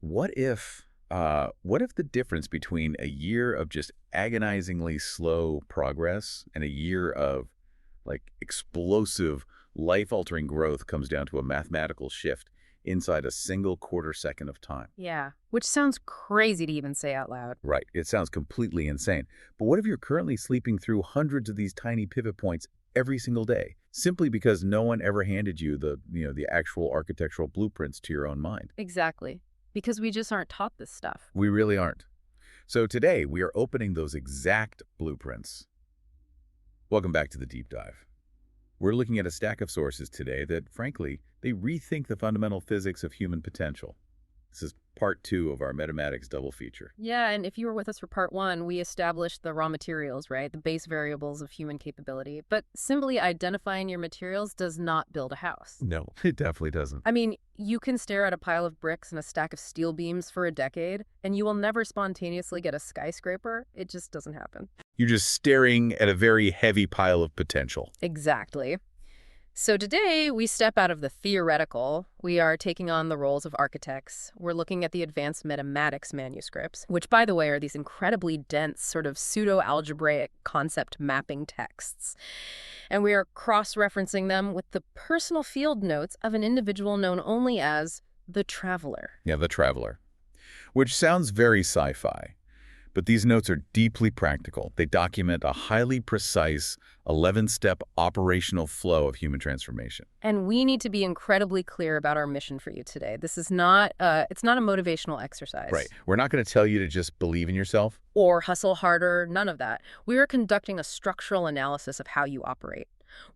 what if the difference between a year of just agonizingly slow progress and a year of like explosive, life-altering growth comes down to a mathematical shift inside a single quarter second of time? Yeah, which sounds crazy to even say out loud. Right. It sounds completely insane. But what if you're currently sleeping through hundreds of these tiny pivot points every single day, simply because no one ever handed you the actual architectural blueprints to your own mind? Exactly. Because we just aren't taught this stuff. We really aren't. So today, we are opening those exact blueprints. Welcome back to the Deep Dive. We're looking at a stack of sources today that, frankly, they rethink the fundamental physics of human potential. This is part 2 of our META-MATICS double feature. Yeah, and if you were with us for part 1, we established the raw materials, right? The base variables of human capability. But simply identifying your materials does not build a house. No, it definitely doesn't. I mean, you can stare at a pile of bricks and a stack of steel beams for a decade, and you will never spontaneously get a skyscraper. It just doesn't happen. You're just staring at a very heavy pile of potential. Exactly. So today, we step out of the theoretical. We are taking on the roles of architects. We're looking at the advanced META-MATICS manuscripts, which, by the way, are these incredibly dense, sort of pseudo-algebraic concept mapping texts. And we are cross-referencing them with the personal field notes of an individual known only as the Traveler. Yeah, the Traveler. Which sounds very sci-fi. But these notes are deeply practical. They document a highly precise 11-step operational flow of human transformation. And we need to be incredibly clear about our mission for you today. This is not, it's not a motivational exercise. Right. We're not going to tell you to just believe in yourself. Or hustle harder, none of that. We are conducting a structural analysis of how you operate.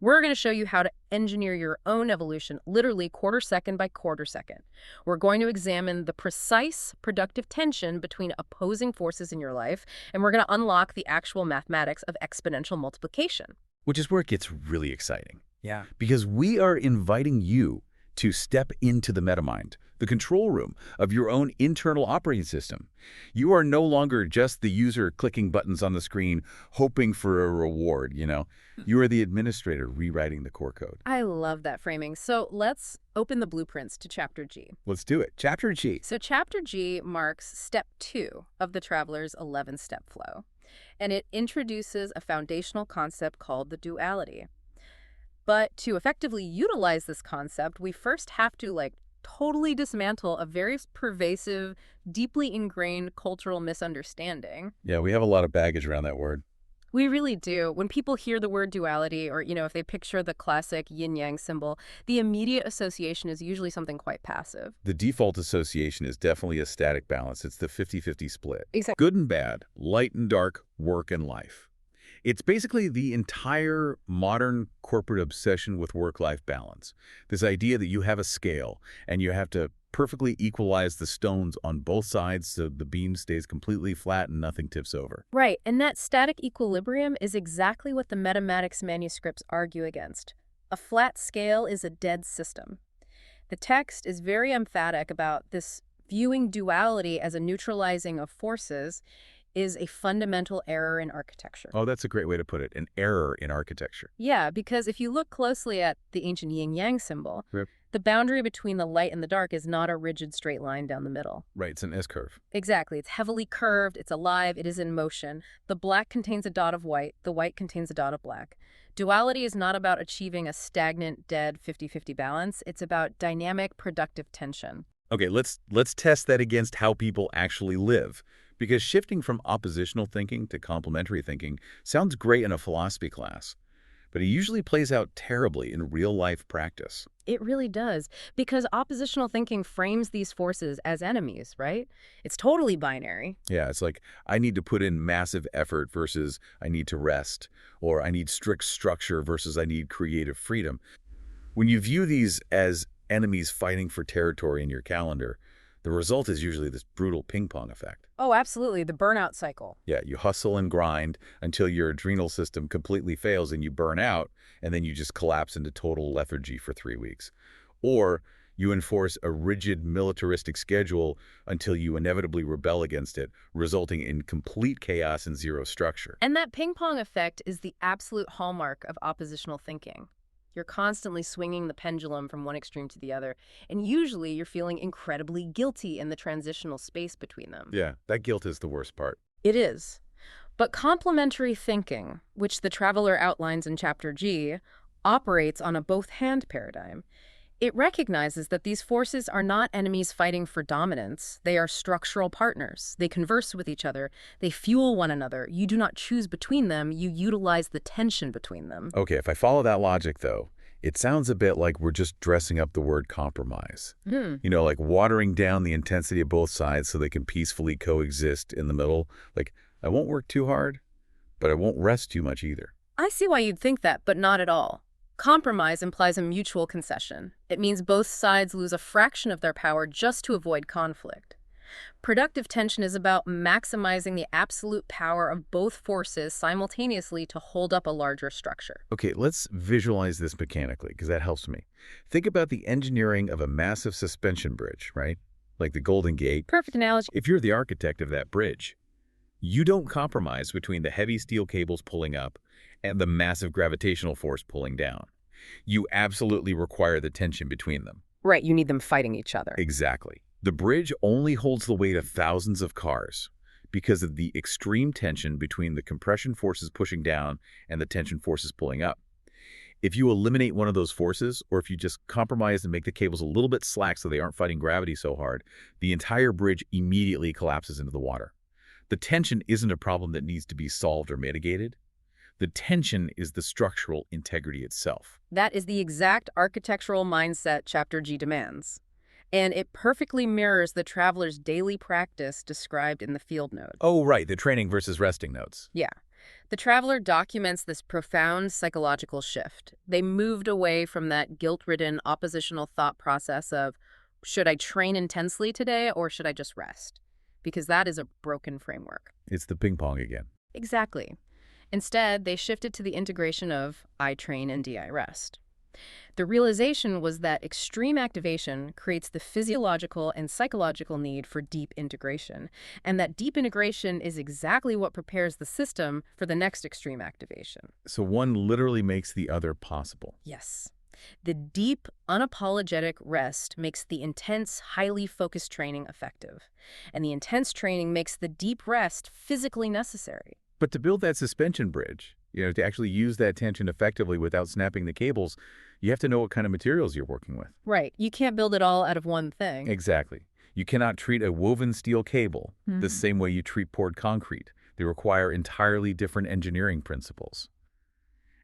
We're going to show you how to engineer your own evolution, literally quarter second by quarter second. We're going to examine the precise productive tension between opposing forces in your life, and we're going to unlock the actual mathematics of exponential multiplication. Which is where it gets really exciting. Yeah. Because we are inviting you to step into the metamind, the control room of your own internal operating system. You are no longer just the user clicking buttons on the screen, hoping for a reward, You are the administrator rewriting the core code. I love that framing. So let's open the blueprints to Chapter G. Let's do it. Chapter G. So Chapter G marks step 2 of the Traveler's 11-step flow. And it introduces a foundational concept called the duality. But to effectively utilize this concept, we first have to, totally dismantle a very pervasive, deeply ingrained cultural misunderstanding. Yeah, we have a lot of baggage around that word. We really do. When people hear the word duality, or, if they picture the classic yin-yang symbol, the immediate association is usually something quite passive. The default association is definitely a static balance. It's the 50-50 split. Exactly. Good and bad, light and dark, work and life. It's basically the entire modern corporate obsession with work-life balance. This idea that you have a scale and you have to perfectly equalize the stones on both sides so the beam stays completely flat and nothing tips over. Right, and that static equilibrium is exactly what the META-MATICS manuscripts argue against. A flat scale is a dead system. The text is very emphatic about this viewing duality as a neutralizing of forces is a fundamental error in architecture. Oh, that's a great way to put it, an error in architecture. Yeah, because if you look closely at the ancient yin-yang symbol, Yep. The boundary between the light and the dark is not a rigid straight line down the middle. Right, it's an S-curve. Exactly. It's heavily curved, it's alive, it is in motion. The black contains a dot of white, the white contains a dot of black. Duality is not about achieving a stagnant, dead 50-50 balance. It's about dynamic, productive tension. Okay, let's test that against how people actually live. Because shifting from oppositional thinking to complementary thinking sounds great in a philosophy class, but it usually plays out terribly in real-life practice. It really does, because oppositional thinking frames these forces as enemies, right? It's totally binary. Yeah, it's like, I need to put in massive effort versus I need to rest, or I need strict structure versus I need creative freedom. When you view these as enemies fighting for territory in your calendar, the result is usually this brutal ping-pong effect. Oh, absolutely. The burnout cycle. Yeah, you hustle and grind until your adrenal system completely fails and you burn out, and then you just collapse into total lethargy for 3 weeks. Or you enforce a rigid militaristic schedule until you inevitably rebel against it, resulting in complete chaos and zero structure. And that ping-pong effect is the absolute hallmark of oppositional thinking. You're constantly swinging the pendulum from one extreme to the other, and usually you're feeling incredibly guilty in the transitional space between them. Yeah, that guilt is the worst part. It is. But complementary thinking, which the traveler outlines in Chapter G, operates on a both-hand paradigm. It recognizes that these forces are not enemies fighting for dominance. They are structural partners. They converse with each other. They fuel one another. You do not choose between them. You utilize the tension between them. Okay, if I follow that logic, though, it sounds a bit like we're just dressing up the word compromise. You know, like watering down the intensity of both sides so they can peacefully coexist in the middle. Like, I won't work too hard, but I won't rest too much either. I see why you'd think that, but not at all. Compromise implies a mutual concession. It means both sides lose a fraction of their power just to avoid conflict. Productive tension is about maximizing the absolute power of both forces simultaneously to hold up a larger structure. Okay, let's visualize this mechanically, because that helps me. Think about the engineering of a massive suspension bridge, right? Like the Golden Gate. Perfect analogy. If you're the architect of that bridge, you don't compromise between the heavy steel cables pulling up and the massive gravitational force pulling down. You absolutely require the tension between them. Right, you need them fighting each other. Exactly. The bridge only holds the weight of thousands of cars because of the extreme tension between the compression forces pushing down and the tension forces pulling up. If you eliminate one of those forces, or if you just compromise and make the cables a little bit slack so they aren't fighting gravity so hard, the entire bridge immediately collapses into the water. The tension isn't a problem that needs to be solved or mitigated. The tension is the structural integrity itself. That is the exact architectural mindset Chapter G demands. And it perfectly mirrors the traveler's daily practice described in the field note. Oh, right, the training versus resting notes. Yeah. The traveler documents this profound psychological shift. They moved away from that guilt-ridden oppositional thought process of, should I train intensely today or should I just rest? Because that is a broken framework. It's the ping pong again. Exactly. Instead, they shifted to the integration of I train and DI rest. The realization was that extreme activation creates the physiological and psychological need for deep integration, and that deep integration is exactly what prepares the system for the next extreme activation. So one literally makes the other possible. Yes. The deep, unapologetic rest makes the intense, highly focused training effective, and the intense training makes the deep rest physically necessary. But to build that suspension bridge, to actually use that tension effectively without snapping the cables, you have to know what kind of materials you're working with. Right. You can't build it all out of one thing. Exactly. You cannot treat a woven steel cable the same way you treat poured concrete. They require entirely different engineering principles.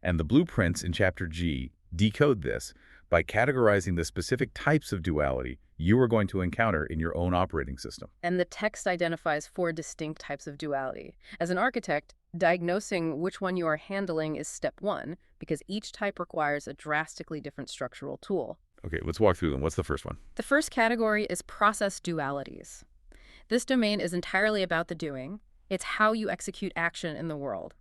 And the blueprints in Chapter G decode this by categorizing the specific types of duality you are going to encounter in your own operating system. And the text identifies 4 distinct types of duality. As an architect, diagnosing which one you are handling is step 1, because each type requires a drastically different structural tool. Okay, let's walk through them. What's the first one? The first category is process dualities. This domain is entirely about the doing. It's how you execute action in the world.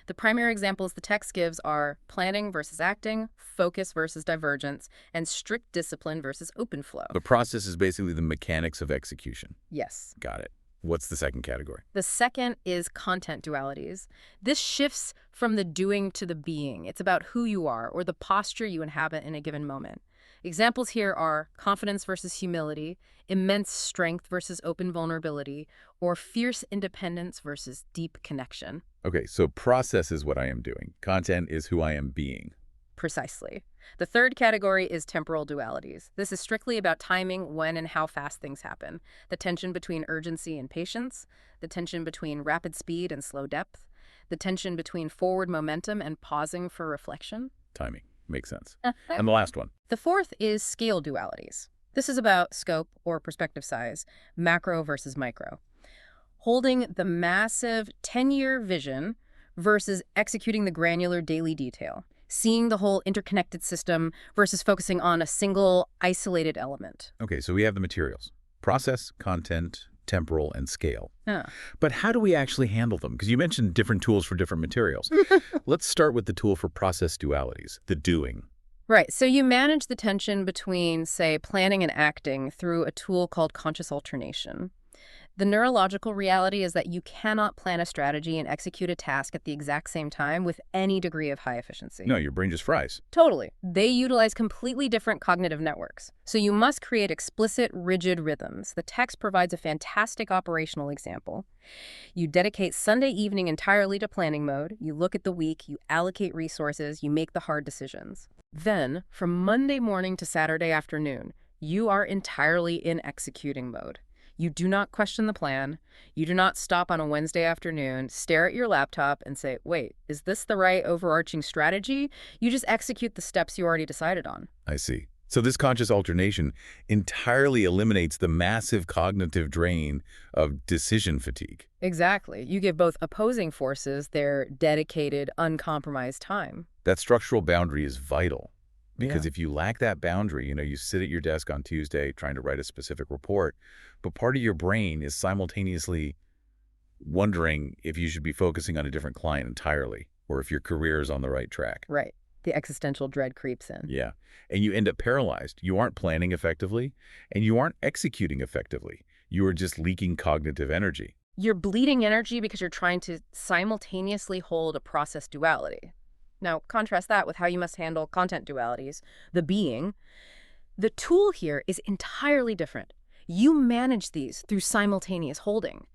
The primary examples the text gives are planning versus acting, focus versus divergence, and strict discipline versus open flow. The process is basically the mechanics of execution. Yes. Got it. What's the second category? The second is content dualities. This shifts from the doing to the being. It's about who you are or the posture you inhabit in a given moment. Examples here are confidence versus humility, immense strength versus open vulnerability, or fierce independence versus deep connection. Okay, so process is what I am doing. Content is who I am being. Precisely. The third category is temporal dualities. This is strictly about timing, when and how fast things happen. The tension between urgency and patience, the tension between rapid speed and slow depth, the tension between forward momentum and pausing for reflection. Timing. Makes sense. And the last one. The fourth is scale dualities. This is about scope or perspective size, macro versus micro. Holding the massive 10-year vision versus executing the granular daily detail. Seeing the whole interconnected system versus focusing on a single isolated element. Okay, so we have the materials. Process, content, temporal, and scale. Ah. But how do we actually handle them? Because you mentioned different tools for different materials. Let's start with the tool for process dualities, the doing. Right, so you manage the tension between, say, planning and acting through a tool called conscious alternation. The neurological reality is that you cannot plan a strategy and execute a task at the exact same time with any degree of high efficiency. No, your brain just fries. Totally. They utilize completely different cognitive networks. So you must create explicit, rigid rhythms. The text provides a fantastic operational example. You dedicate Sunday evening entirely to planning mode. You look at the week, you allocate resources, you make the hard decisions. Then, from Monday morning to Saturday afternoon, you are entirely in executing mode. You do not question the plan. You do not stop on a Wednesday afternoon, stare at your laptop, and say, wait, is this the right overarching strategy? You just execute the steps you already decided on. I see. So this conscious alternation entirely eliminates the massive cognitive drain of decision fatigue. Exactly. You give both opposing forces their dedicated, uncompromised time. That structural boundary is vital. Because Yeah. if you lack that boundary, you sit at your desk on Tuesday trying to write a specific report, but part of your brain is simultaneously wondering if you should be focusing on a different client entirely, or if your career is on the right track. Right. The existential dread creeps in. Yeah. And you end up paralyzed. You aren't planning effectively, and you aren't executing effectively. You are just leaking cognitive energy. You're bleeding energy because you're trying to simultaneously hold a process duality. Now, contrast that with how you must handle content dualities, the being. The tool here is entirely different. You manage these through simultaneous holding.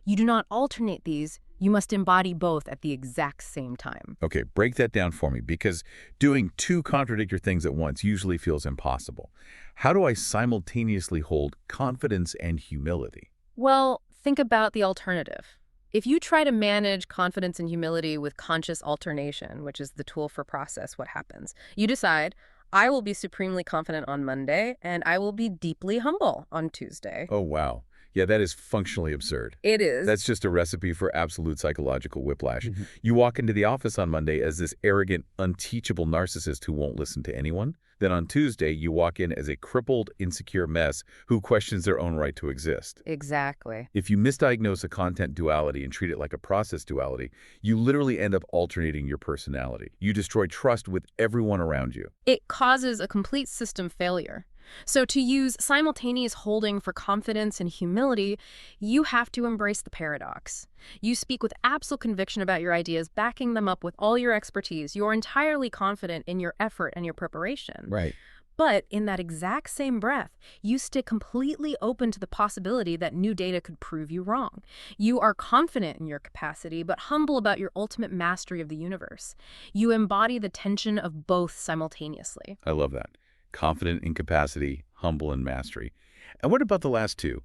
You do not alternate these. You must embody both at the exact same time. Okay, break that down for me, because doing two contradictory things at once usually feels impossible. How do I simultaneously hold confidence and humility? Well, think about the alternative. If you try to manage confidence and humility with conscious alternation, which is the tool for process, what happens? You decide, I will be supremely confident on Monday, and I will be deeply humble on Tuesday. Oh, wow. Yeah, that is functionally absurd. It is. That's just a recipe for absolute psychological whiplash. You walk into the office on Monday as this arrogant, unteachable narcissist who won't listen to anyone. Then on Tuesday, you walk in as a crippled, insecure mess who questions their own right to exist. Exactly. If you misdiagnose a content duality and treat it like a process duality, you literally end up alternating your personality. You destroy trust with everyone around you. It causes a complete system failure. So to use simultaneous holding for confidence and humility, you have to embrace the paradox. You speak with absolute conviction about your ideas, backing them up with all your expertise. You're entirely confident in your effort and your preparation. Right. But in that exact same breath, you stay completely open to the possibility that new data could prove you wrong. You are confident in your capacity, but humble about your ultimate mastery of the universe. You embody the tension of both simultaneously. I love that. Confident in capacity, humble in mastery. And what about the last two?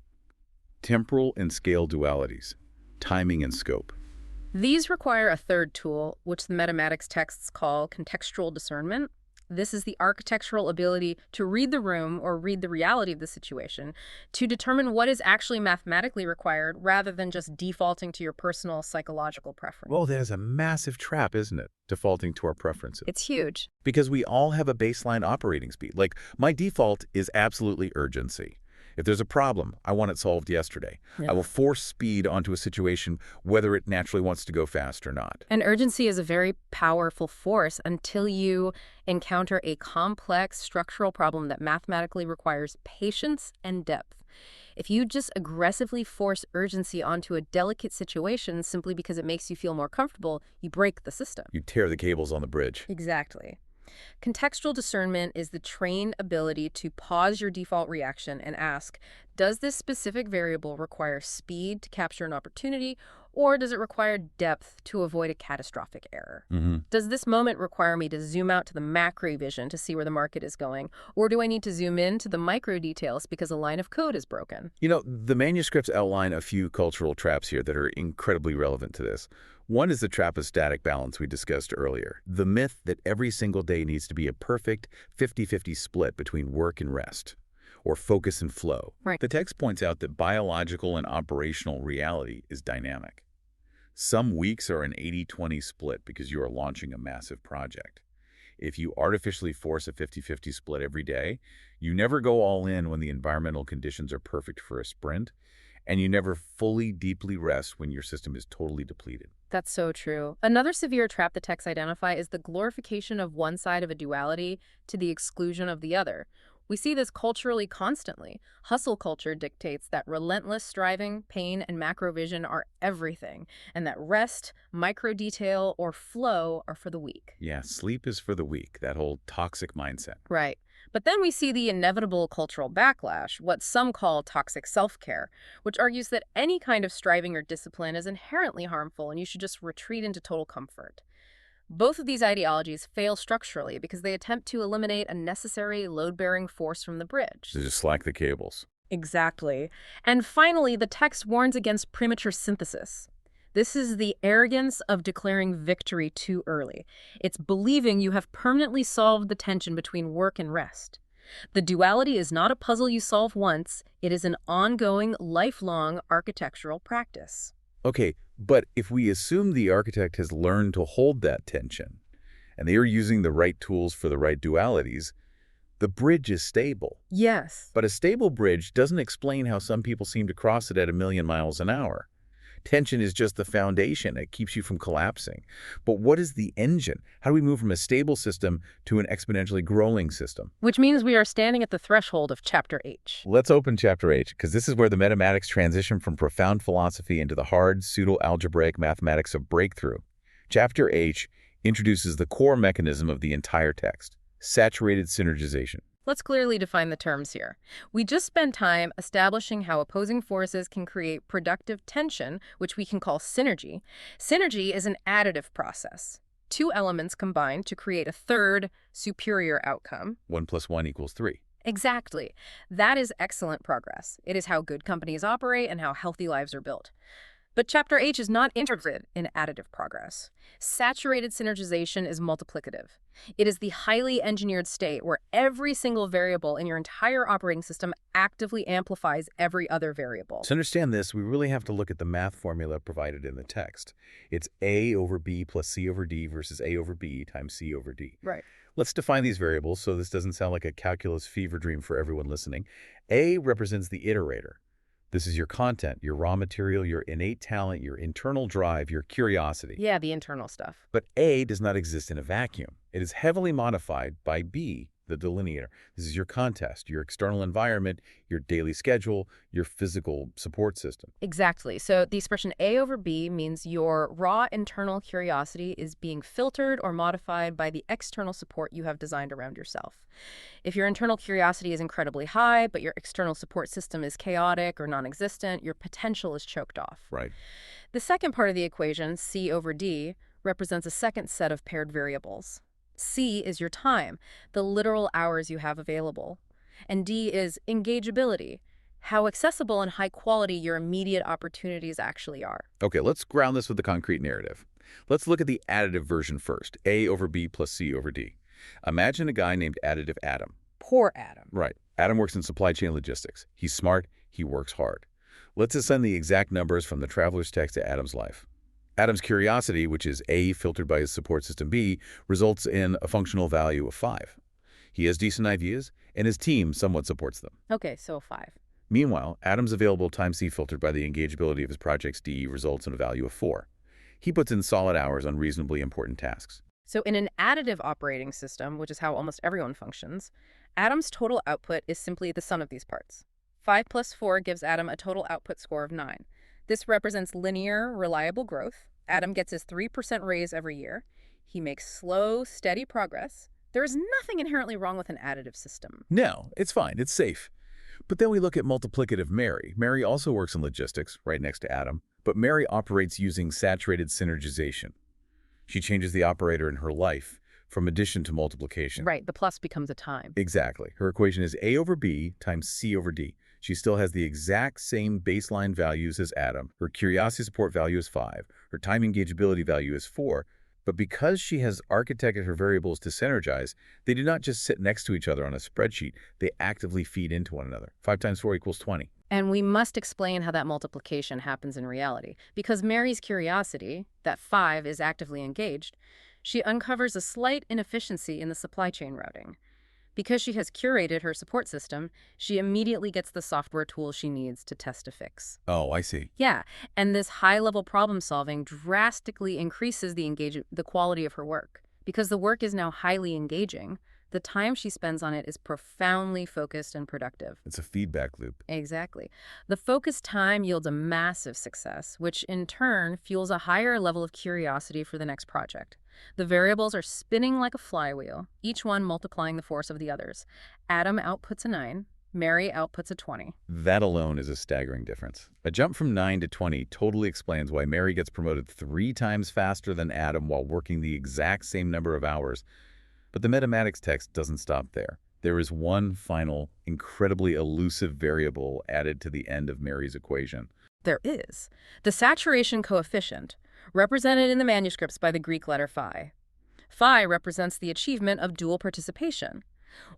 Temporal and scale dualities, timing and scope. These require a third tool, which the META-MATICS texts call contextual discernment. This is the architectural ability to read the room or read the reality of the situation, to determine what is actually mathematically required rather than just defaulting to your personal psychological preference. Well, that is a massive trap, isn't it? Defaulting to our preferences. It's huge. Because we all have a baseline operating speed. Like, my default is absolutely urgency. If there's a problem, I want it solved yesterday. Yeah. I will force speed onto a situation whether it naturally wants to go fast or not. And urgency is a very powerful force until you encounter a complex structural problem that mathematically requires patience and depth. If you just aggressively force urgency onto a delicate situation simply because it makes you feel more comfortable, you break the system. You tear the cables on the bridge. Exactly. Contextual discernment is the trained ability to pause your default reaction and ask, does this specific variable require speed to capture an opportunity, or does it require depth to avoid a catastrophic error? Does this moment require me to zoom out to the macro vision to see where the market is going, or do I need to zoom in to the micro details because a line of code is broken? The manuscripts outline a few cultural traps here that are incredibly relevant to this. One is the trap of static balance we discussed earlier, the myth that every single day needs to be a perfect 50-50 split between work and rest, or focus and flow. Right. The text points out that biological and operational reality is dynamic. Some weeks are an 80-20 split because you are launching a massive project. If you artificially force a 50-50 split every day, you never go all in when the environmental conditions are perfect for a sprint, and you never fully, deeply rest when your system is totally depleted. That's so true. Another severe trap the texts identify is the glorification of one side of a duality to the exclusion of the other. We see this culturally constantly. Hustle culture dictates that relentless striving, pain, and macrovision are everything, and that rest, micro-detail, or flow are for the weak. Yeah, sleep is for the weak, that whole toxic mindset. Right. But then we see the inevitable cultural backlash, what some call toxic self-care, which argues that any kind of striving or discipline is inherently harmful and you should just retreat into total comfort. Both of these ideologies fail structurally because they attempt to eliminate a necessary load-bearing force from the bridge. To just slack the cables. Exactly. And finally, the text warns against premature synthesis. This is the arrogance of declaring victory too early. It's believing you have permanently solved the tension between work and rest. The duality is not a puzzle you solve once. It is an ongoing, lifelong architectural practice. Okay, but if we assume the architect has learned to hold that tension, and they are using the right tools for the right dualities, the bridge is stable. Yes. But a stable bridge doesn't explain how some people seem to cross it at 1,000,000 miles an hour. Tension is just the foundation. It keeps you from collapsing. But what is the engine? How do we move from a stable system to an exponentially growing system? Which means we are standing at the threshold of Chapter H. Let's open Chapter H, because this is where the META-MATICS transition from profound philosophy into the hard, pseudo-algebraic mathematics of breakthrough. Chapter H introduces the core mechanism of the entire text, saturated synergization. Let's clearly define the terms here. We just spent time establishing how opposing forces can create productive tension, which we can call synergy. Synergy is an additive process. Two elements combine to create a third, superior outcome. 1 + 1 = 3. Exactly. That is excellent progress. It is how good companies operate and how healthy lives are built. But Chapter H is not interested in additive progress. Saturated synergization is multiplicative. It is the highly engineered state where every single variable in your entire operating system actively amplifies every other variable. To understand this, we really have to look at the math formula provided in the text. It's A/B + C/D versus A/B times C/D. Right. Let's define these variables so this doesn't sound like a calculus fever dream for everyone listening. A represents the iterator. This is your content, your raw material, your innate talent, your internal drive, your curiosity. Yeah, the internal stuff. But A does not exist in a vacuum. It is heavily modified by B, the delineator. This is your context, your external environment, your daily schedule, your physical support system. Exactly. So the expression A/B means your raw internal curiosity is being filtered or modified by the external support you have designed around yourself. If your internal curiosity is incredibly high, but your external support system is chaotic or non-existent, your potential is choked off. Right. The second part of the equation, C/D, represents a second set of paired variables. C is your time, the literal hours you have available. And D is engageability, how accessible and high quality your immediate opportunities actually are. Okay, let's ground this with the concrete narrative. Let's look at the additive version first, A/B + C/D. Imagine a guy named Additive Adam. Poor Adam. Right. Adam works in supply chain logistics. He's smart. He works hard. Let's assign the exact numbers from the traveler's text to Adam's life. Adam's curiosity, which is A filtered by his support system B, results in a functional value of 5. He has decent ideas, and his team somewhat supports them. Okay, so 5. Meanwhile, Adam's available time C filtered by the engageability of his projects D results in a value of 4. He puts in solid hours on reasonably important tasks. So in an additive operating system, which is how almost everyone functions, Adam's total output is simply the sum of these parts. 5 + 4 gives Adam a total output score of 9. This represents linear, reliable growth. Adam gets his 3% raise every year. He makes slow, steady progress. There is nothing inherently wrong with an additive system. No, it's fine. It's safe. But then we look at multiplicative Mary. Mary also works in logistics, right next to Adam. But Mary operates using saturated synergization. She changes the operator in her life from addition to multiplication. Right, the plus becomes a time. Exactly. Her equation is A/B times C/D. She still has the exact same baseline values as Adam. Her curiosity support value is 5. Her time engageability value is 4. But because she has architected her variables to synergize, they do not just sit next to each other on a spreadsheet. They actively feed into one another. 5 times 4 = 20. And we must explain how that multiplication happens in reality. Because Mary's curiosity, that 5 is actively engaged, she uncovers a slight inefficiency in the supply chain routing. Because she has curated her support system, she immediately gets the software tools she needs to test a fix. Oh, I see. Yeah, and this high-level problem-solving drastically increases the quality of her work. Because the work is now highly engaging, the time she spends on it is profoundly focused and productive. It's a feedback loop. Exactly. The focused time yields a massive success, which in turn fuels a higher level of curiosity for the next project. The variables are spinning like a flywheel, each one multiplying the force of the others. Adam outputs a 9. Mary outputs a 20. That alone is a staggering difference. A jump from 9 to 20 totally explains why Mary gets promoted 3 times faster than Adam while working the exact same number of hours. But the META-MATICS text doesn't stop there. There is one final, incredibly elusive variable added to the end of Mary's equation. There is. The saturation coefficient, represented in the manuscripts by the Greek letter phi. Phi represents the achievement of dual participation.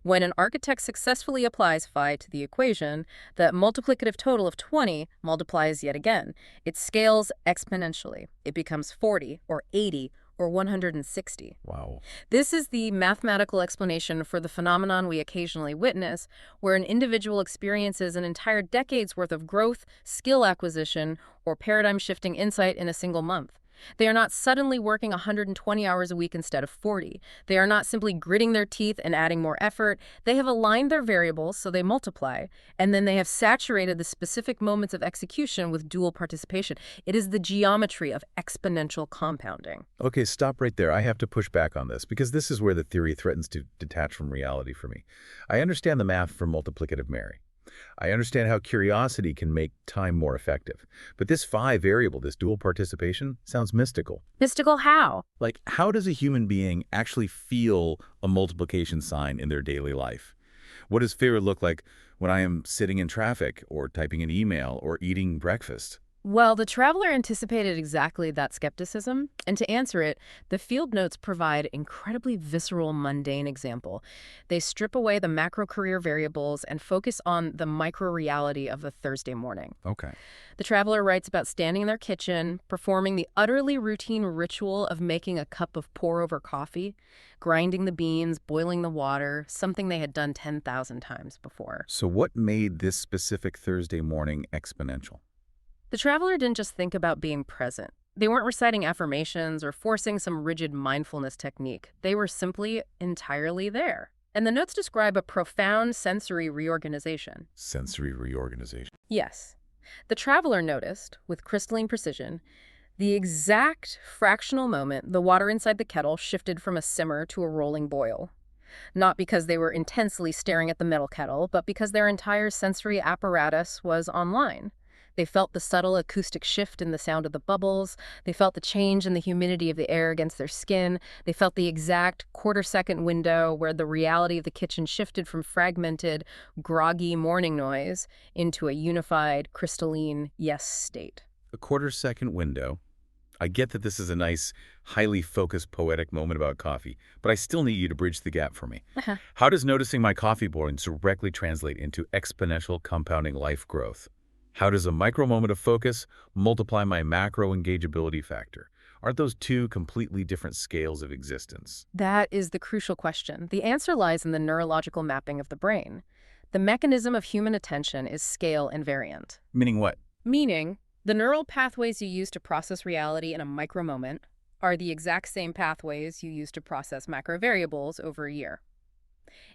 When an architect successfully applies phi to the equation, the multiplicative total of 20 multiplies yet again. It scales exponentially. It becomes 40 or 80 or 160. Wow. This is the mathematical explanation for the phenomenon we occasionally witness, where an individual experiences an entire decade's worth of growth, skill acquisition, or paradigm-shifting insight in a single month. They are not suddenly working 120 hours a week instead of 40. They are not simply gritting their teeth and adding more effort. They have aligned their variables so they multiply, and then they have saturated the specific moments of execution with dual participation. It is the geometry of exponential compounding. Okay, stop right there. I have to push back on this because this is where the theory threatens to detach from reality for me. I understand the math for multiplicative Mary. I understand how curiosity can make time more effective. But this phi variable, this dual participation, sounds mystical. Mystical how? Like, how does a human being actually feel a multiplication sign in their daily life? What does fear look like when I am sitting in traffic or typing an email or eating breakfast? Well, the traveler anticipated exactly that skepticism, and to answer it, the field notes provide incredibly visceral, mundane example. They strip away the macro-career variables and focus on the micro-reality of a Thursday morning. Okay. The traveler writes about standing in their kitchen, performing the utterly routine ritual of making a cup of pour-over coffee, grinding the beans, boiling the water, something they had done 10,000 times before. So what made this specific Thursday morning exponential? The traveler didn't just think about being present. They weren't reciting affirmations or forcing some rigid mindfulness technique. They were simply entirely there. And the notes describe a profound sensory reorganization. Sensory reorganization. Yes. The traveler noticed, with crystalline precision, the exact fractional moment the water inside the kettle shifted from a simmer to a rolling boil. Not because they were intensely staring at the metal kettle, but because their entire sensory apparatus was online. They felt the subtle acoustic shift in the sound of the bubbles. They felt the change in the humidity of the air against their skin. They felt the exact quarter-second window where the reality of the kitchen shifted from fragmented, groggy morning noise into a unified, crystalline yes state. A quarter-second window. I get that this is a nice, highly focused, poetic moment about coffee, but I still need you to bridge the gap for me. How does noticing my coffee boiling directly translate into exponential compounding life growth? How does a micro moment of focus multiply my macro engageability factor? Aren't those two completely different scales of existence? That is the crucial question. The answer lies in the neurological mapping of the brain. The mechanism of human attention is scale invariant. Meaning what? Meaning, the neural pathways you use to process reality in a micro moment are the exact same pathways you use to process macro variables over a year.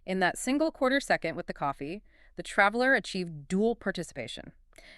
In that single quarter second with the coffee, the traveler achieved dual participation.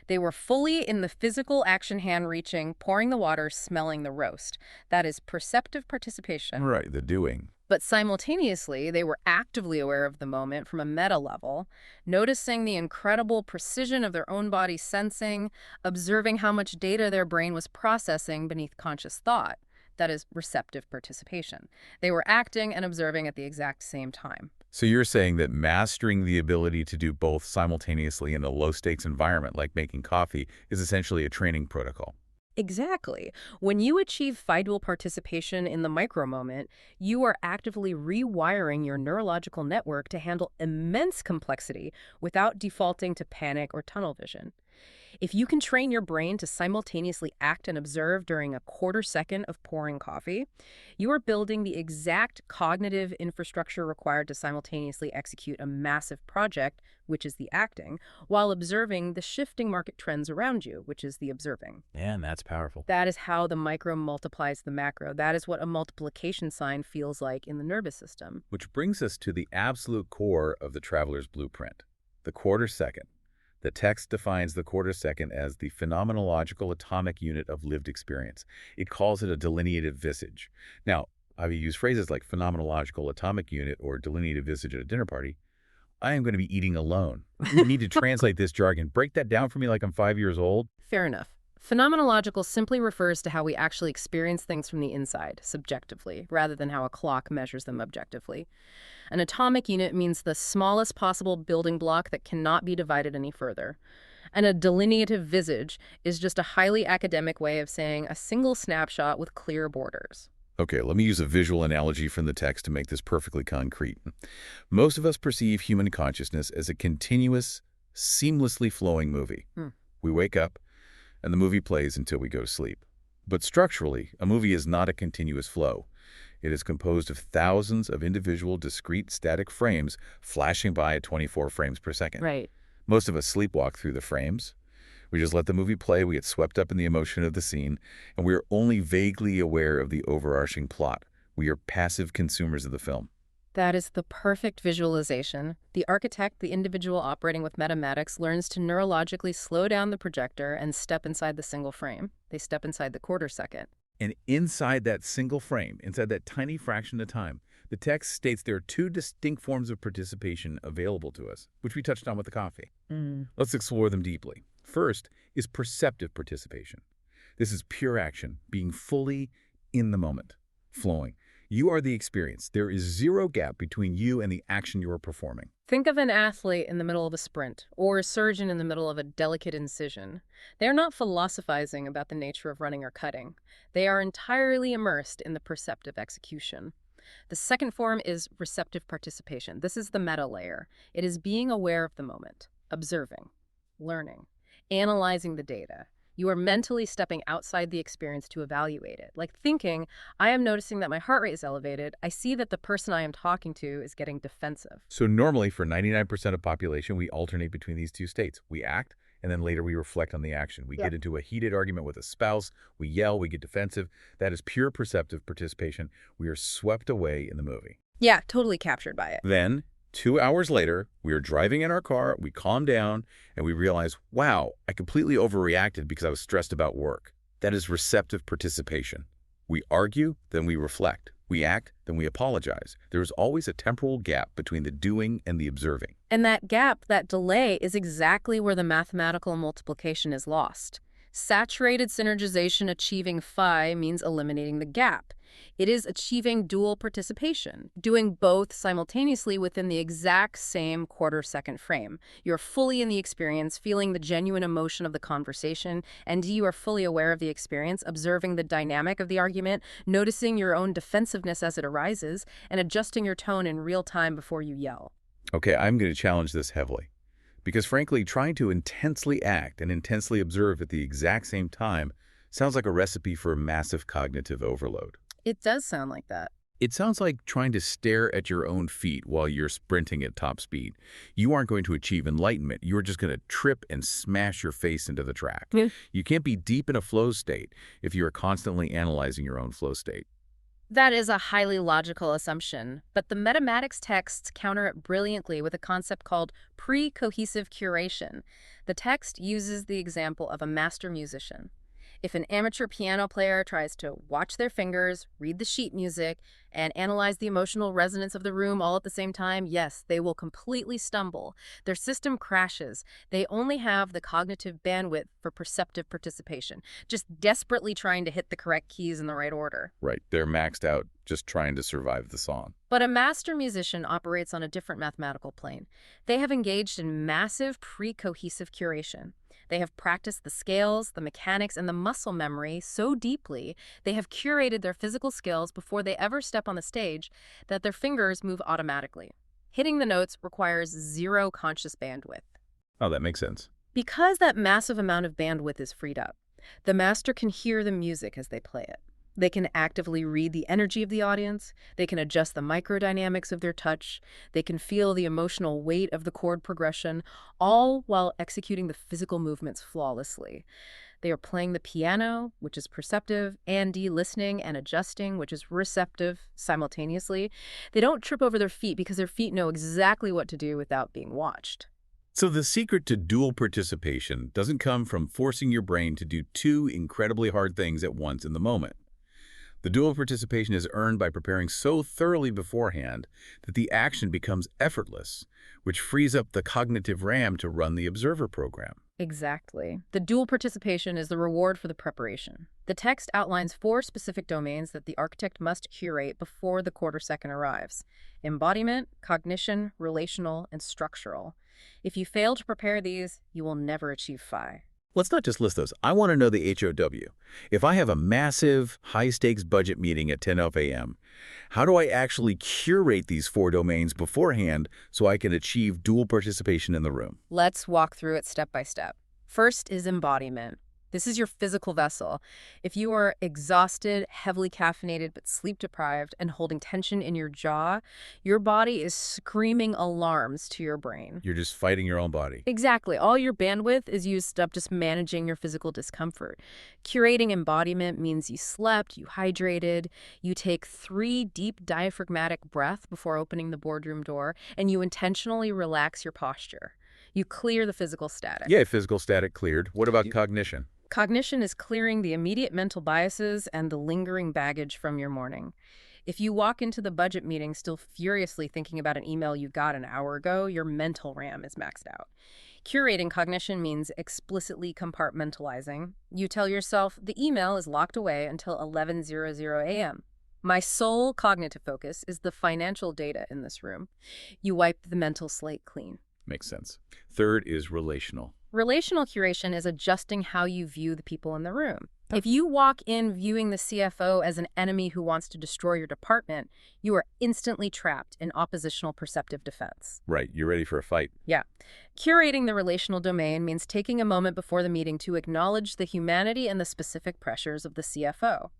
They were fully in the physical action, hand reaching, pouring the water, smelling the roast. That is perceptive participation. Right, the doing. But simultaneously, they were actively aware of the moment from a meta level, noticing the incredible precision of their own body sensing, observing how much data their brain was processing beneath conscious thought. That is receptive participation. They were acting and observing at the exact same time. So you're saying that mastering the ability to do both simultaneously in a low-stakes environment like making coffee is essentially a training protocol. Exactly. When you achieve dual participation in the micro moment, you are actively rewiring your neurological network to handle immense complexity without defaulting to panic or tunnel vision. If you can train your brain to simultaneously act and observe during a quarter second of pouring coffee, you are building the exact cognitive infrastructure required to simultaneously execute a massive project, which is the acting, while observing the shifting market trends around you, which is the observing. Man, that's powerful. That is how the micro multiplies the macro. That is what a multiplication sign feels like in the nervous system. Which brings us to the absolute core of the traveler's blueprint, the quarter second. The text defines the quarter second as the phenomenological atomic unit of lived experience. It calls it a delineative visage. Now, I've used phrases like phenomenological atomic unit or delineative visage at a dinner party. I am going to be eating alone. You need to translate this jargon. Break that down for me like I'm 5 years old. Fair enough. Phenomenological simply refers to how we actually experience things from the inside, subjectively, rather than how a clock measures them objectively. An atomic unit means the smallest possible building block that cannot be divided any further. And a delineative visage is just a highly academic way of saying a single snapshot with clear borders. Okay, let me use a visual analogy from the text to make this perfectly concrete. Most of us perceive human consciousness as a continuous, seamlessly flowing movie. We wake up, and the movie plays until we go to sleep. But structurally, a movie is not a continuous flow. It is composed of thousands of individual, discrete, static frames flashing by at 24 frames per second. Right. Most of us sleepwalk through the frames. We just let the movie play, we get swept up in the emotion of the scene, and we are only vaguely aware of the overarching plot. We are passive consumers of the film. That is the perfect visualization. The architect, the individual operating with META-MATICS, learns to neurologically slow down the projector and step inside the single frame. They step inside the quarter second. And inside that single frame, inside that tiny fraction of time, the text states there are two distinct forms of participation available to us, which we touched on with the coffee. Let's explore them deeply. First is perceptive participation. This is pure action, being fully in the moment, flowing. You are the experience. There is zero gap between you and the action you are performing. Think of an athlete in the middle of a sprint, or a surgeon in the middle of a delicate incision. They are not philosophizing about the nature of running or cutting. They are entirely immersed in the perceptive execution. The second form is receptive participation. This is the meta layer. It is being aware of the moment, observing, learning, analyzing the data. You are mentally stepping outside the experience to evaluate it. Like thinking, I am noticing that my heart rate is elevated. I see that the person I am talking to is getting defensive. So normally for 99% of population, we alternate between these two states. We act, and then later we reflect on the action. We get into a heated argument with a spouse. We yell, we get defensive. That is pure perceptive participation. We are swept away in the movie. Yeah, totally captured by it. Then 2 hours later, we are driving in our car, we calm down, and we realize, wow, I completely overreacted because I was stressed about work. That is receptive participation. We argue, then we reflect. We act, then we apologize. There is always a temporal gap between the doing and the observing. And that gap, that delay, is exactly where the mathematical multiplication is lost. Saturated synergization achieving phi means eliminating the gap. It is achieving dual participation, doing both simultaneously within the exact same quarter-second frame. You're fully in the experience, feeling the genuine emotion of the conversation, and you are fully aware of the experience, observing the dynamic of the argument, noticing your own defensiveness as it arises, and adjusting your tone in real time before you yell. Okay, I'm going to challenge this heavily. Because frankly, trying to intensely act and intensely observe at the exact same time sounds like a recipe for massive cognitive overload. It does sound like that. It sounds like trying to stare at your own feet while you're sprinting at top speed. You aren't going to achieve enlightenment. You're just going to trip and smash your face into the track. You can't be deep in a flow state if you are constantly analyzing your own flow state. That is a highly logical assumption, but the META-MATICS texts counter it brilliantly with a concept called pre-cohesive curation. The text uses the example of a master musician. If an amateur piano player tries to watch their fingers, read the sheet music, and analyze the emotional resonance of the room all at the same time, yes, they will completely stumble. Their system crashes. They only have the cognitive bandwidth for perceptive participation, just desperately trying to hit the correct keys in the right order. Right. They're maxed out just trying to survive the song. But a master musician operates on a different mathematical plane. They have engaged in massive pre-cohesive curation. They have practiced the scales, the mechanics, and the muscle memory so deeply, they have curated their physical skills before they ever step on the stage that their fingers move automatically. Hitting the notes requires zero conscious bandwidth. Oh, that makes sense. Because that massive amount of bandwidth is freed up, the master can hear the music as they play it. They can actively read the energy of the audience. They can adjust the microdynamics of their touch. They can feel the emotional weight of the chord progression, all while executing the physical movements flawlessly. They are playing the piano, which is perceptive, and listening and adjusting, which is receptive, simultaneously. They don't trip over their feet because their feet know exactly what to do without being watched. So the secret to dual participation doesn't come from forcing your brain to do two incredibly hard things at once in the moment. The dual participation is earned by preparing so thoroughly beforehand that the action becomes effortless, which frees up the cognitive RAM to run the observer program. Exactly. The dual participation is the reward for the preparation. The text outlines 4 specific domains that the architect must curate before the quarter second arrives: embodiment, cognition, relational, and structural. If you fail to prepare these, you will never achieve phi. Let's not just list those. I want to know the HOW. If I have a massive, high-stakes budget meeting at 10 a.m., how do I actually curate these 4 domains beforehand so I can achieve dual participation in the room? Let's walk through it step by step. First is embodiment. This is your physical vessel. If you are exhausted, heavily caffeinated, but sleep-deprived and holding tension in your jaw, your body is screaming alarms to your brain. You're just fighting your own body. Exactly. All your bandwidth is used up just managing your physical discomfort. Curating embodiment means you slept, you hydrated, you take 3 deep diaphragmatic breaths before opening the boardroom door, and you intentionally relax your posture. You clear the physical static. Yeah, physical static cleared. What about cognition? Cognition is clearing the immediate mental biases and the lingering baggage from your morning. If you walk into the budget meeting still furiously thinking about an email you got an hour ago, your mental RAM is maxed out. Curating cognition means explicitly compartmentalizing. You tell yourself the email is locked away until 11:00 a.m. My sole cognitive focus is the financial data in this room. You wipe the mental slate clean. Makes sense. Third is relational. Relational curation is adjusting how you view the people in the room. If you walk in viewing the CFO as an enemy who wants to destroy your department, you are instantly trapped in oppositional perceptive defense. Right, you're ready for a fight. Yeah. Curating the relational domain means taking a moment before the meeting to acknowledge the humanity and the specific pressures of the CFO.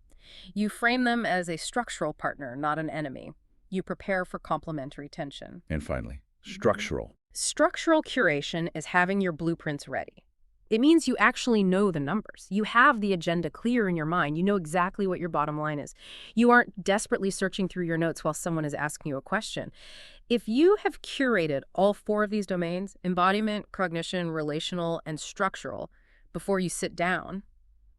You frame them as a structural partner, not an enemy. You prepare for complementary tension. And finally, structural. Structural curation is having your blueprints ready. It means you actually know the numbers. You have the agenda clear in your mind. You know exactly what your bottom line is. You aren't desperately searching through your notes while someone is asking you a question. If you have curated all 4 of these domains, embodiment, cognition, relational, and structural, before you sit down,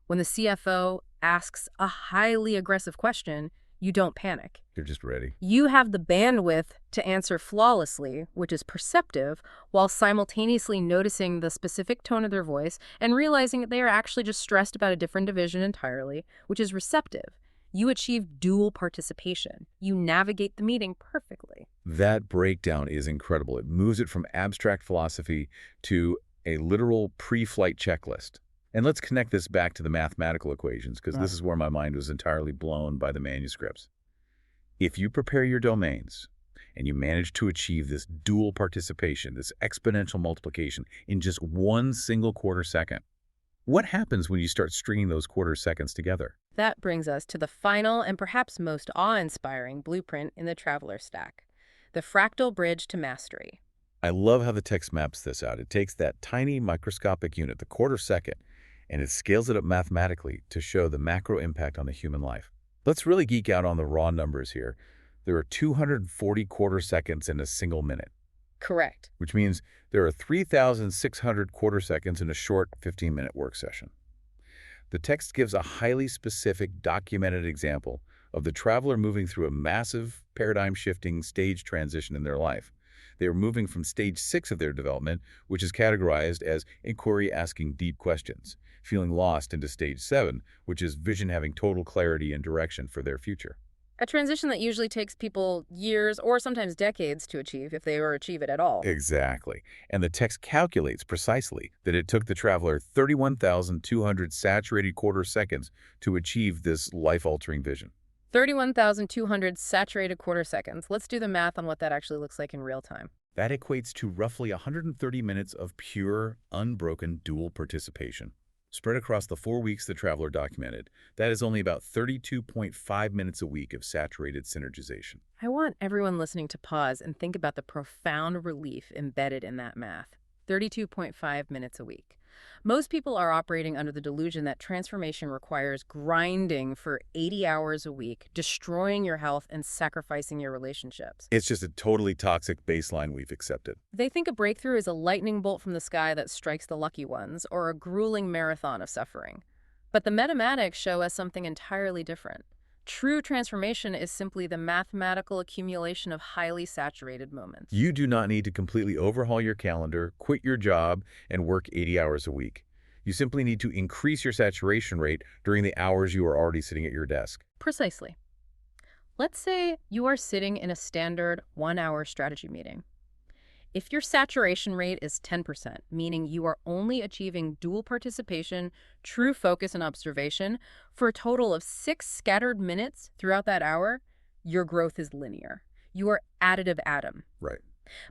when the CFO asks a highly aggressive question, you don't panic. You're just ready. You have the bandwidth to answer flawlessly, which is perceptive, while simultaneously noticing the specific tone of their voice and realizing that they are actually just stressed about a different division entirely, which is receptive. You achieve dual participation. You navigate the meeting perfectly. That breakdown is incredible. It moves it from abstract philosophy to a literal pre-flight checklist. And let's connect this back to the mathematical equations, because this is where my mind was entirely blown by the manuscripts. If you prepare your domains and you manage to achieve this dual participation, this exponential multiplication in just 1 single quarter second, what happens when you start stringing those quarter seconds together? That brings us to the final and perhaps most awe-inspiring blueprint in the Traveler Stack, the fractal bridge to mastery. I love how the text maps this out. It takes that tiny microscopic unit, the quarter second, and it scales it up mathematically to show the macro impact on the human life. Let's really geek out on the raw numbers here. There are 240 quarter seconds in a single minute. Correct. Which means there are 3,600 quarter seconds in a short 15-minute work session. The text gives a highly specific, documented example of the traveler moving through a massive, paradigm-shifting stage transition in their life. They are moving from stage 6 of their development, which is categorized as inquiry asking deep questions, feeling lost, into stage 7, which is vision having total clarity and direction for their future. A transition that usually takes people years or sometimes decades to achieve, if they ever achieve it at all. Exactly. And the text calculates precisely that it took the traveler 31,200 saturated quarter seconds to achieve this life-altering vision. 31,200 saturated quarter seconds. Let's do the math on what that actually looks like in real time. That equates to roughly 130 minutes of pure, unbroken dual participation. Spread across the 4 weeks the traveler documented, that is only about 32.5 minutes a week of saturated synergization. I want everyone listening to pause and think about the profound relief embedded in that math. 32.5 minutes a week. Most people are operating under the delusion that transformation requires grinding for 80 hours a week, destroying your health and sacrificing your relationships. It's just a totally toxic baseline we've accepted. They think a breakthrough is a lightning bolt from the sky that strikes the lucky ones, or a grueling marathon of suffering. But the META-MATICS show us something entirely different. True transformation is simply the mathematical accumulation of highly saturated moments. You do not need to completely overhaul your calendar, quit your job, and work 80 hours a week. You simply need to increase your saturation rate during the hours you are already sitting at your desk. Precisely. Let's say you are sitting in a standard 1-hour strategy meeting. If your saturation rate is 10%, meaning you are only achieving dual participation, true focus, and observation for a total of 6 scattered minutes throughout that hour, your growth is linear. You are additive atom. Right.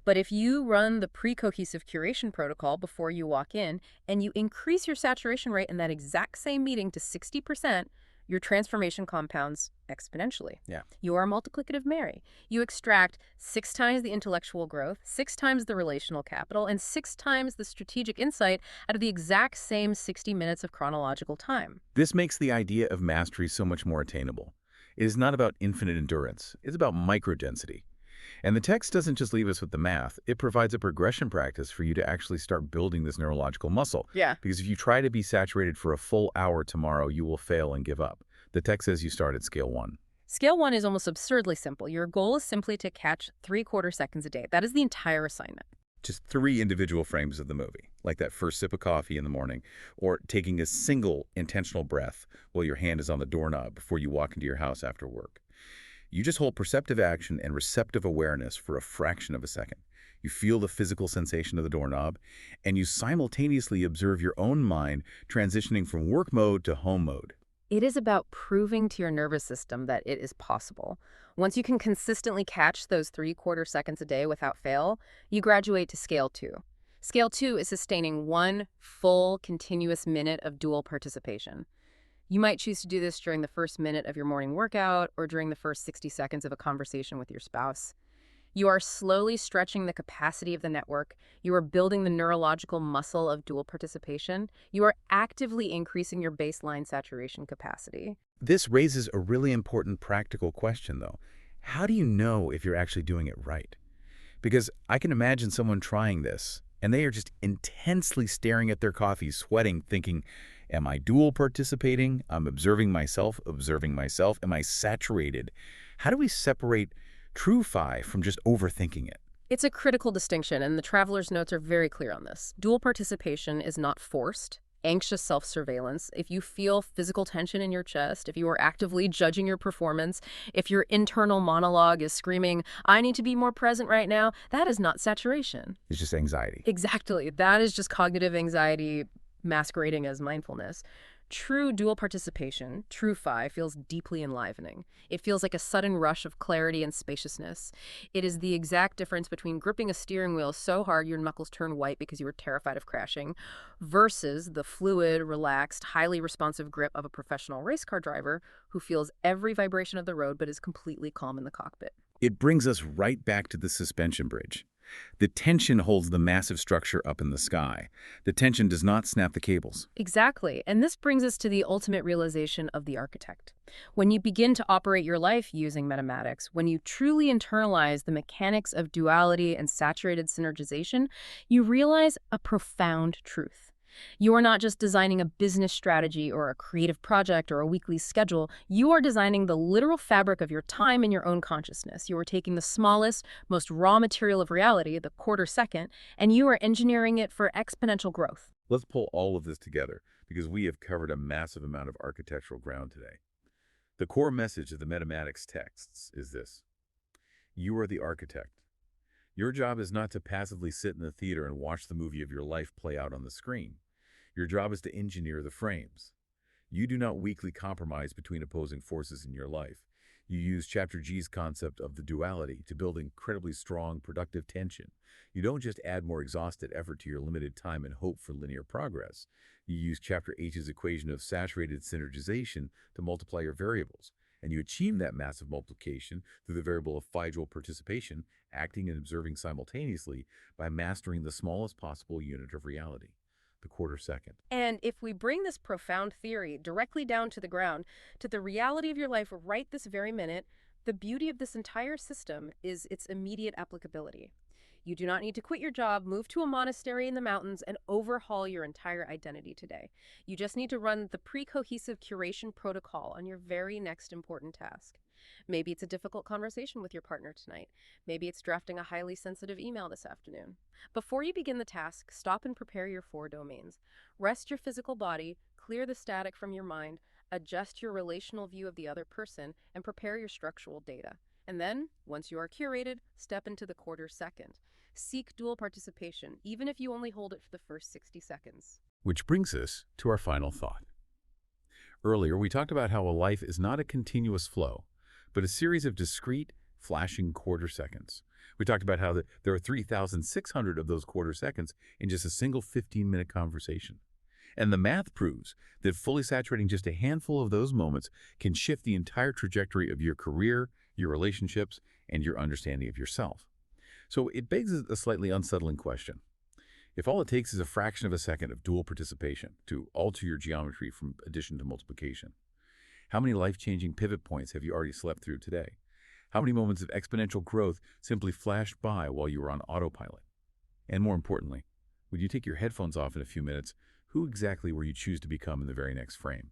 But if you run the pre-cohesive curation protocol before you walk in and you increase your saturation rate in that exact same meeting to 60%, your transformation compounds exponentially. Yeah. You are a multiplicative Mary. You extract 6 times the intellectual growth, 6 times the relational capital, and 6 times the strategic insight out of the exact same 60 minutes of chronological time. This makes the idea of mastery so much more attainable. It is not about infinite endurance. It's about microdensity. And the text doesn't just leave us with the math. It provides a progression practice for you to actually start building this neurological muscle. Yeah. Because if you try to be saturated for a full hour tomorrow, you will fail and give up. The text says you start at scale 1. Scale 1 is almost absurdly simple. Your goal is simply to catch 3/4 seconds a day. That is the entire assignment. Just 3 individual frames of the movie, like that first sip of coffee in the morning, or taking a single intentional breath while your hand is on the doorknob before you walk into your house after work. You just hold perceptive action and receptive awareness for a fraction of a second. You feel the physical sensation of the doorknob, and you simultaneously observe your own mind transitioning from work mode to home mode. It is about proving to your nervous system that it is possible. Once you can consistently catch those 3/4 seconds a day without fail, you graduate to scale 2. Scale 2 is sustaining 1 full, continuous minute of dual participation. You might choose to do this during the first minute of your morning workout or during the first 60 seconds of a conversation with your spouse. You are slowly stretching the capacity of the network. You are building the neurological muscle of dual participation. You are actively increasing your baseline saturation capacity. This raises a really important practical question, though. How do you know if you're actually doing it right? Because I can imagine someone trying this, and they are just intensely staring at their coffee, sweating, thinking, am I dual participating? I'm observing myself. Am I saturated? How do we separate true phi from just overthinking it? It's a critical distinction, and the traveler's notes are very clear on this. Dual participation is not forced, anxious self-surveillance. If you feel physical tension in your chest, if you are actively judging your performance, if your internal monologue is screaming, I need to be more present right now, that is not saturation. It's just anxiety. Exactly. That is just cognitive anxiety masquerading as mindfulness. True dual participation, true phi, feels deeply enlivening. It feels like a sudden rush of clarity and spaciousness. It is the exact difference between gripping a steering wheel so hard your knuckles turn white because you were terrified of crashing, versus the fluid, relaxed, highly responsive grip of a professional race car driver who feels every vibration of the road but is completely calm in the cockpit. It brings us right back to the suspension bridge. The tension holds the massive structure up in the sky. The tension does not snap the cables. Exactly. And this brings us to the ultimate realization of the architect. When you begin to operate your life using META-MATICS, when you truly internalize the mechanics of duality and saturated synergization, you realize a profound truth. You are not just designing a business strategy or a creative project or a weekly schedule. You are designing the literal fabric of your time and your own consciousness. You are taking the smallest, most raw material of reality, the quarter second, and you are engineering it for exponential growth. Let's pull all of this together because we have covered a massive amount of architectural ground today. The core message of the META-MATICS texts is this. You are the architect. Your job is not to passively sit in the theater and watch the movie of your life play out on the screen. Your job is to engineer the frames. You do not weakly compromise between opposing forces in your life. You use Chapter G's concept of the duality to build incredibly strong, productive tension. You don't just add more exhausted effort to your limited time and hope for linear progress. You use Chapter H's equation of saturated synergization to multiply your variables. And you achieve that massive multiplication through the variable of phi joule participation, acting and observing simultaneously by mastering the smallest possible unit of reality, the quarter second. And if we bring this profound theory directly down to the ground, to the reality of your life right this very minute, the beauty of this entire system is its immediate applicability. You do not need to quit your job, move to a monastery in the mountains, and overhaul your entire identity today. You just need to run the pre-cohesive curation protocol on your very next important task. Maybe it's a difficult conversation with your partner tonight. Maybe it's drafting a highly sensitive email this afternoon. Before you begin the task, stop and prepare your 4 domains. Rest your physical body, clear the static from your mind, adjust your relational view of the other person, and prepare your structural data. And then, once you are curated, step into the quarter second. Seek dual participation, even if you only hold it for the first 60 seconds. Which brings us to our final thought. Earlier, we talked about how a life is not a continuous flow, but a series of discrete, flashing quarter seconds. We talked about how there are 3,600 of those quarter seconds in just a single 15-minute conversation. And the math proves that fully saturating just a handful of those moments can shift the entire trajectory of your career, your relationships, and your understanding of yourself. So it begs a slightly unsettling question. If all it takes is a fraction of a second of dual participation to alter your geometry from addition to multiplication, how many life-changing pivot points have you already slept through today? How many moments of exponential growth simply flashed by while you were on autopilot? And more importantly, would you take your headphones off in a few minutes? Who exactly will you choose to become in the very next frame?